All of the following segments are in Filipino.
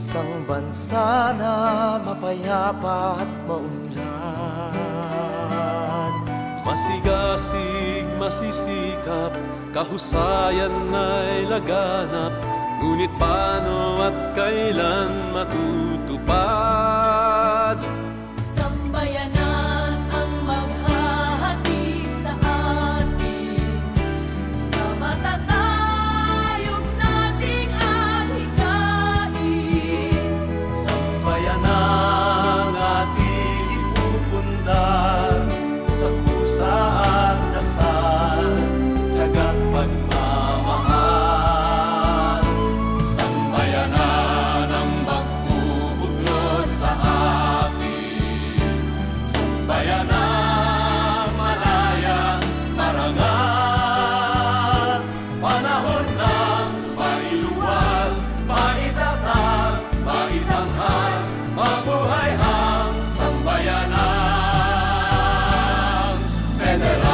Isang bansa na mapayapa at maunlad, masigasig, masisikap, kahusayan ay laganap. Ngunit paano at kailan matutupad? Sambayanan ang maghahatid sa atin sa matatayog nating adhikain. sambayanang ating ipupundar sa pusa at dasal, tiyaga't pagmamahal. Sambayanan ang magbubuklod sa atin, sambayanang malaya, marangal. Panahon ng mailuwal, maitatag, maitanghal, mabuhay ang sambayanang federal.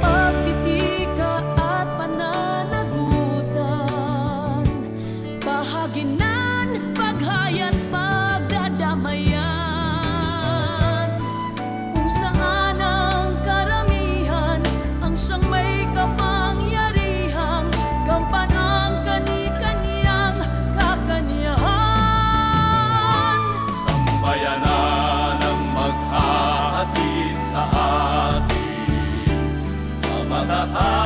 Pagtitika at pananagutan, bahaginan, paghayat, pagdadamayan. Kung saan ang karamihan ang siyang may kapangyarihang gampan ang kani-kaniyang kakanyahan. Sambayanan ang maghahatid sa atin sa matatag